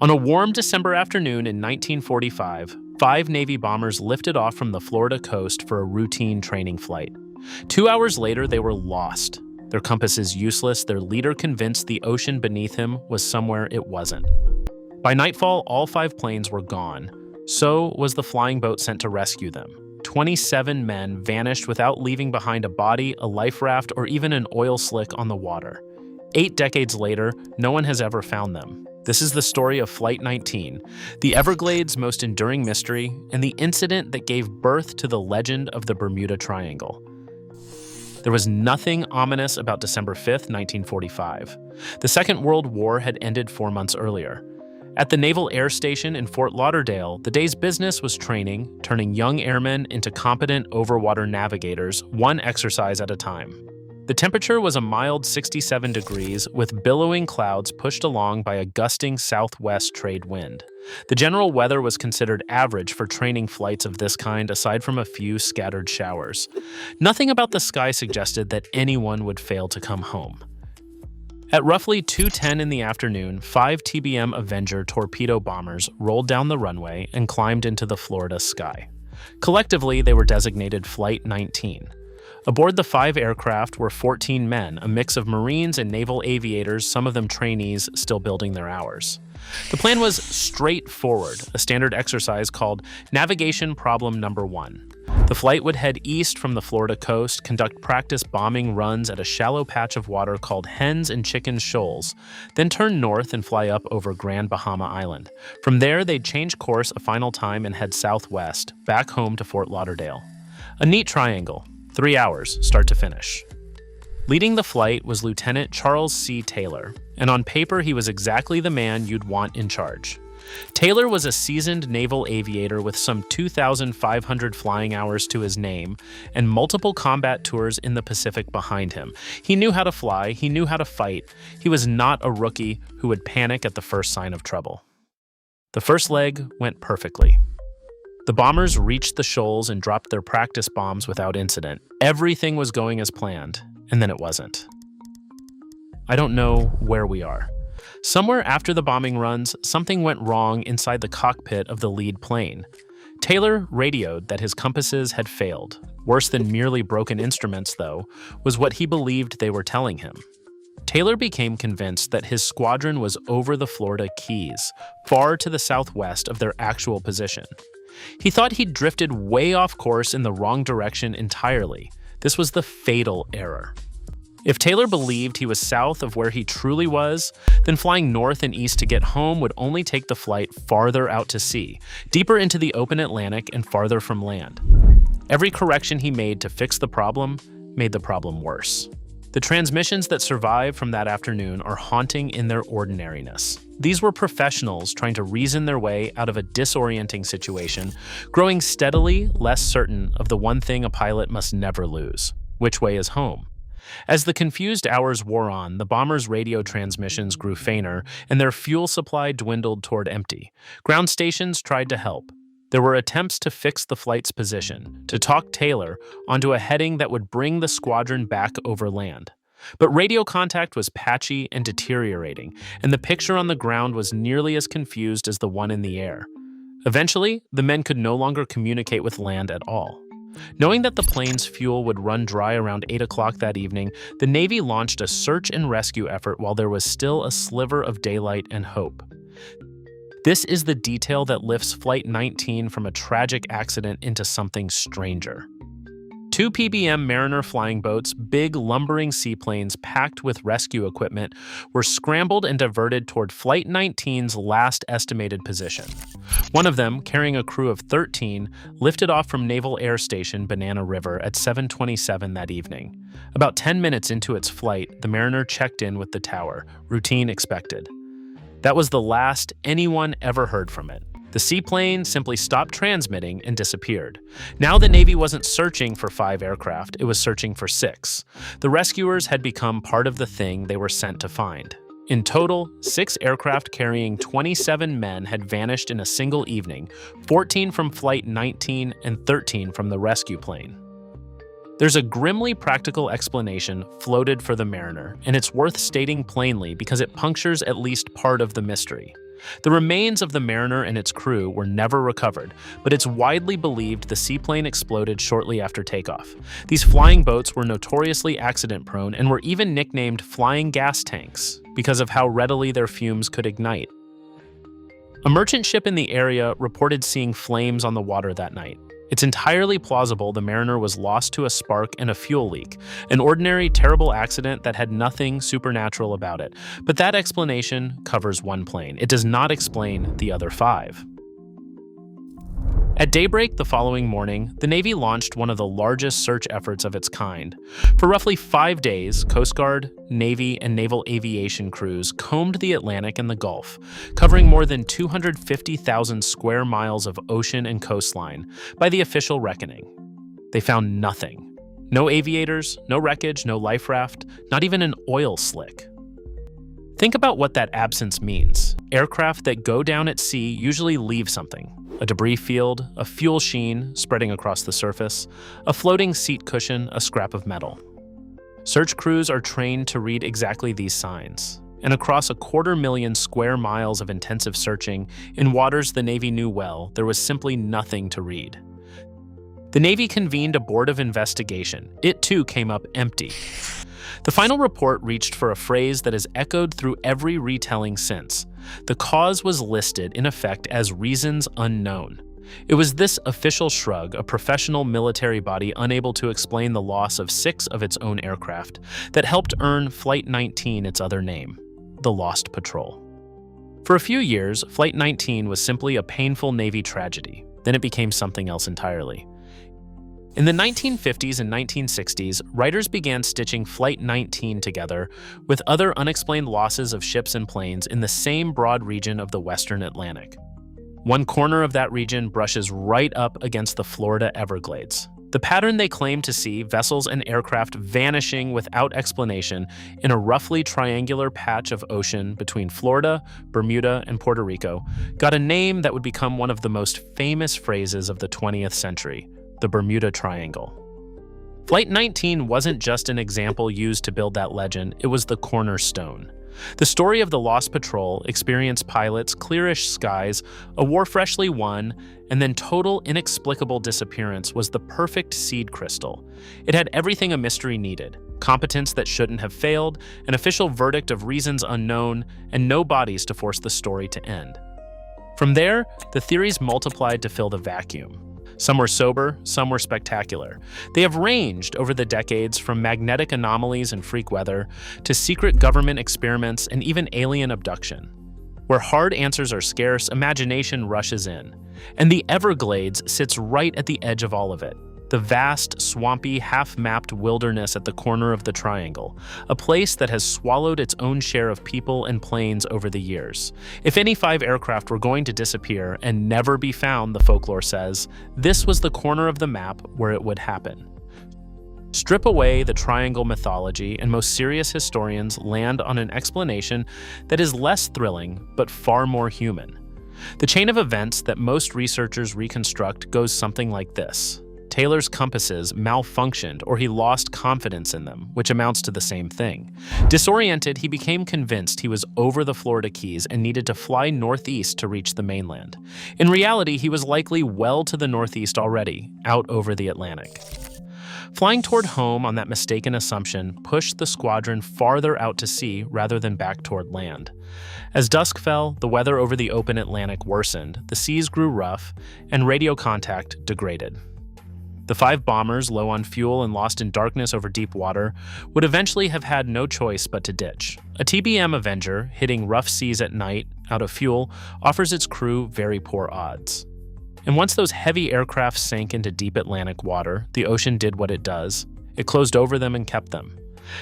On a warm December afternoon in 1945, 5 Navy bombers lifted off from the Florida coast for a routine training flight. 2 hours later, they were lost. Their compasses useless, their leader convinced the ocean beneath him was somewhere it wasn't. By nightfall, all 5 planes were gone. So was the flying boat sent to rescue them. 27 men vanished without leaving behind a body, a life raft, or even an oil slick on the water. 8 decades later, no one has ever found them. This is the story of Flight 19, the Everglades' most enduring mystery, and the incident that gave birth to the legend of the Bermuda Triangle. There was nothing ominous about December 5th, 1945. The Second World War had ended 4 months earlier. At the Naval Air Station in Fort Lauderdale, the day's business was training, turning young airmen into competent overwater navigators, one exercise at a time. The temperature was a mild 67 degrees, with billowing clouds pushed along by a gusting southwest trade wind. The general weather was considered average for training flights of this kind, aside from a few scattered showers. Nothing about the sky suggested that anyone would fail to come home. At roughly 2:10 in the afternoon, 5 TBM Avenger torpedo bombers rolled down the runway and climbed into the Florida sky. Collectively, they were designated Flight 19. Aboard the 5 aircraft were 14 men, a mix of Marines and naval aviators, some of them trainees still building their hours. The plan was straightforward, a standard exercise called Navigation Problem Number 1. The flight would head east from the Florida coast, conduct practice bombing runs at a shallow patch of water called Hens and Chickens Shoals, then turn north and fly up over Grand Bahama Island. From there, they'd change course a final time and head southwest, back home to Fort Lauderdale. A neat triangle. 3 hours, start to finish. Leading the flight was Lieutenant Charles C. Taylor, and on paper he was exactly the man you'd want in charge. Taylor was a seasoned naval aviator with some 2,500 flying hours to his name and multiple combat tours in the Pacific behind him. He knew how to fly, he knew how to fight. He was not a rookie who would panic at the first sign of trouble. The first leg went perfectly. The bombers reached the shoals and dropped their practice bombs without incident. Everything was going as planned, and then it wasn't. I don't know where we are. Somewhere after the bombing runs, something went wrong inside the cockpit of the lead plane. Taylor radioed that his compasses had failed. Worse than merely broken instruments, though, was what he believed they were telling him. Taylor became convinced that his squadron was over the Florida Keys, far to the southwest of their actual position. He thought he'd drifted way off course in the wrong direction entirely. This was the fatal error. If Taylor believed he was south of where he truly was, then flying north and east to get home would only take the flight farther out to sea, deeper into the open Atlantic and farther from land. Every correction he made to fix the problem made the problem worse. The transmissions that survive from that afternoon are haunting in their ordinariness. These were professionals trying to reason their way out of a disorienting situation, growing steadily less certain of the one thing a pilot must never lose: which way is home? As the confused hours wore on, the bombers' radio transmissions grew fainter, and their fuel supply dwindled toward empty. Ground stations tried to help. There were attempts to fix the flight's position, to talk Taylor onto a heading that would bring the squadron back over land. But radio contact was patchy and deteriorating, and the picture on the ground was nearly as confused as the one in the air. Eventually, the men could no longer communicate with land at all. Knowing that the plane's fuel would run dry around 8 o'clock that evening, the Navy launched a search and rescue effort while there was still a sliver of daylight and hope. This is the detail that lifts Flight 19 from a tragic accident into something stranger. 2 PBM Mariner flying boats, big lumbering seaplanes packed with rescue equipment, were scrambled and diverted toward Flight 19's last estimated position. One of them, carrying a crew of 13, lifted off from Naval Air Station Banana River at 7:27 that evening. About 10 minutes into its flight, the Mariner checked in with the tower, routine expected. That was the last anyone ever heard from it. The seaplane simply stopped transmitting and disappeared. Now the Navy wasn't searching for 5 aircraft, it was searching for 6. The rescuers had become part of the thing they were sent to find. In total, 6 aircraft carrying 27 men had vanished in a single evening, 14 from Flight 19 and 13 from the rescue plane. There's a grimly practical explanation floated for the Mariner, and it's worth stating plainly because it punctures at least part of the mystery. The remains of the Mariner and its crew were never recovered, but it's widely believed the seaplane exploded shortly after takeoff. These flying boats were notoriously accident-prone and were even nicknamed flying gas tanks because of how readily their fumes could ignite. A merchant ship in the area reported seeing flames on the water that night. It's entirely plausible the Mariner was lost to a spark and a fuel leak, an ordinary, terrible accident that had nothing supernatural about it. But that explanation covers one plane. It does not explain the other 5. At daybreak the following morning, the Navy launched one of the largest search efforts of its kind. For roughly 5 days, Coast Guard, Navy, and naval aviation crews combed the Atlantic and the Gulf, covering more than 250,000 square miles of ocean and coastline by the official reckoning. They found nothing. No aviators, no wreckage, no life raft, not even an oil slick. Think about what that absence means. Aircraft that go down at sea usually leave something. A debris field, a fuel sheen spreading across the surface, a floating seat cushion, a scrap of metal. Search crews are trained to read exactly these signs. And across 250,000 square miles of intensive searching, in waters the Navy knew well, there was simply nothing to read. The Navy convened a board of investigation. It too came up empty. The final report reached for a phrase that has echoed through every retelling since. The cause was listed, in effect, as reasons unknown. It was this official shrug, a professional military body unable to explain the loss of 6 of its own aircraft, that helped earn Flight 19 its other name, the Lost Patrol. For a few years, Flight 19 was simply a painful Navy tragedy. Then it became something else entirely. In the 1950s and 1960s, writers began stitching Flight 19 together with other unexplained losses of ships and planes in the same broad region of the Western Atlantic. One corner of that region brushes right up against the Florida Everglades. The pattern they claimed to see, vessels and aircraft vanishing without explanation in a roughly triangular patch of ocean between Florida, Bermuda, and Puerto Rico, got a name that would become one of the most famous phrases of the 20th century: the Bermuda Triangle. Flight 19 wasn't just an example used to build that legend, it was the cornerstone. The story of the Lost Patrol, experienced pilots, clearish skies, a war freshly won, and then total inexplicable disappearance was the perfect seed crystal. It had everything a mystery needed: competence that shouldn't have failed, an official verdict of reasons unknown, and no bodies to force the story to end. From there, the theories multiplied to fill the vacuum. Some were sober, some were spectacular. They have ranged over the decades from magnetic anomalies and freak weather to secret government experiments and even alien abduction. Where hard answers are scarce, imagination rushes in. And the Everglades sits right at the edge of all of it. The vast, swampy, half-mapped wilderness at the corner of the triangle, a place that has swallowed its own share of people and planes over the years. If any 5 aircraft were going to disappear and never be found, the folklore says, this was the corner of the map where it would happen. Strip away the triangle mythology, and most serious historians land on an explanation that is less thrilling, but far more human. The chain of events that most researchers reconstruct goes something like this. Taylor's compasses malfunctioned, or he lost confidence in them, which amounts to the same thing. Disoriented, he became convinced he was over the Florida Keys and needed to fly northeast to reach the mainland. In reality, he was likely well to the northeast already, out over the Atlantic. Flying toward home on that mistaken assumption pushed the squadron farther out to sea rather than back toward land. As dusk fell, the weather over the open Atlantic worsened, the seas grew rough, and radio contact degraded. The 5 bombers, low on fuel and lost in darkness over deep water, would eventually have had no choice but to ditch. A TBM Avenger, hitting rough seas at night, out of fuel, offers its crew very poor odds. And once those heavy aircraft sank into deep Atlantic water, the ocean did what it does. It closed over them and kept them.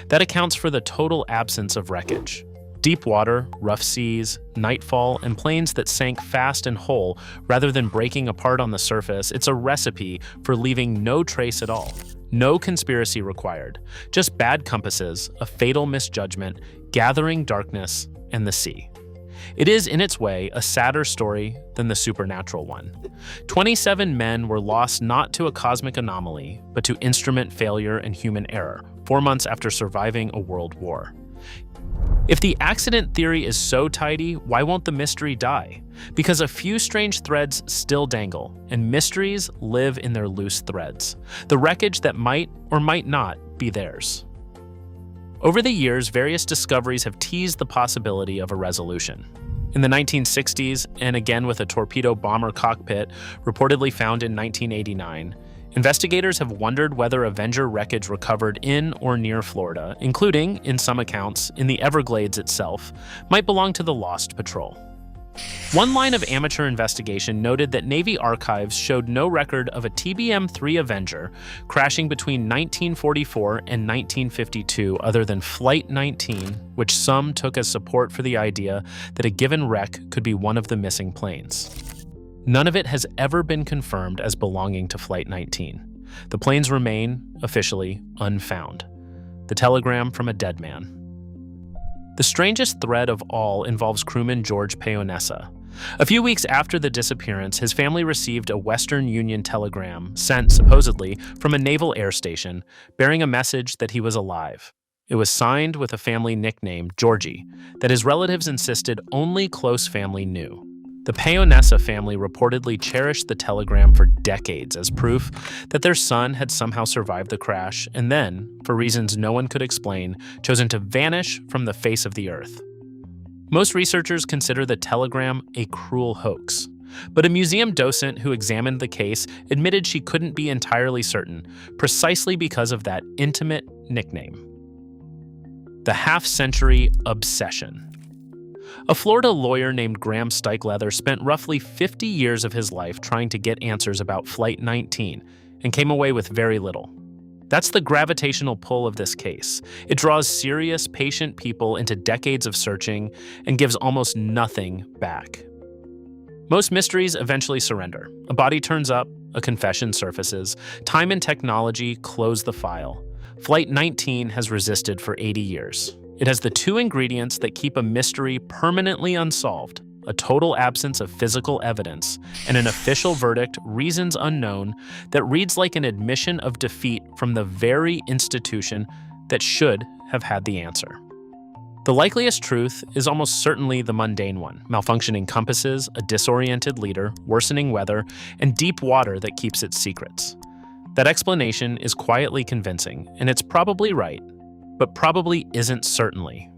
That accounts for the total absence of wreckage. Deep water, rough seas, nightfall, and planes that sank fast and whole rather than breaking apart on the surface, it's a recipe for leaving no trace at all. No conspiracy required. Just bad compasses, a fatal misjudgment, gathering darkness, and the sea. It is, in its way, a sadder story than the supernatural one. 27 men were lost not to a cosmic anomaly, but to instrument failure and human error, 4 months after surviving a world war. If the accident theory is so tidy, why won't the mystery die? Because a few strange threads still dangle, and mysteries live in their loose threads, the wreckage that might or might not be theirs. Over the years, various discoveries have teased the possibility of a resolution. In the 1960s, and again with a torpedo bomber cockpit reportedly found in 1989, investigators have wondered whether Avenger wreckage recovered in or near Florida, including, in some accounts, in the Everglades itself, might belong to the Lost Patrol. One line of amateur investigation noted that Navy archives showed no record of a TBM-3 Avenger crashing between 1944 and 1952 other than Flight 19, which some took as support for the idea that a given wreck could be one of the missing planes. None of it has ever been confirmed as belonging to Flight 19. The planes remain, officially, unfound. The telegram from a dead man. The strangest thread of all involves crewman George Peonessa. A few weeks after the disappearance, his family received a Western Union telegram sent, supposedly, from a naval air station, bearing a message that he was alive. It was signed with a family nickname, Georgie, that his relatives insisted only close family knew. The Peonessa family reportedly cherished the telegram for decades as proof that their son had somehow survived the crash and then, for reasons no one could explain, chosen to vanish from the face of the earth. Most researchers consider the telegram a cruel hoax, but a museum docent who examined the case admitted she couldn't be entirely certain, precisely because of that intimate nickname. The half-century obsession. A Florida lawyer named Graham Stikelether spent roughly 50 years of his life trying to get answers about Flight 19 and came away with very little. That's the gravitational pull of this case. It draws serious, patient people into decades of searching and gives almost nothing back. Most mysteries eventually surrender. A body turns up, a confession surfaces. Time and technology close the file. Flight 19 has resisted for 80 years. It has the two ingredients that keep a mystery permanently unsolved: a total absence of physical evidence and an official verdict, reasons unknown, that reads like an admission of defeat from the very institution that should have had the answer. The likeliest truth is almost certainly the mundane one: malfunctioning compasses, a disoriented leader, worsening weather, and deep water that keeps its secrets. That explanation is quietly convincing, and it's probably right, but probably isn't certainly.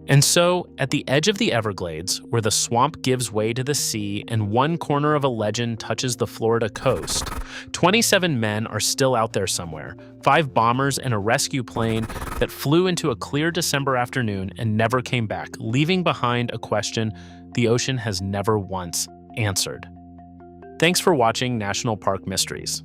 And so, at the edge of the Everglades, where the swamp gives way to the sea and one corner of a legend touches the Florida coast, 27 men are still out there somewhere, 5 bombers and a rescue plane that flew into a clear December afternoon and never came back, leaving behind a question the ocean has never once answered. Thanks for watching National Park Mysteries.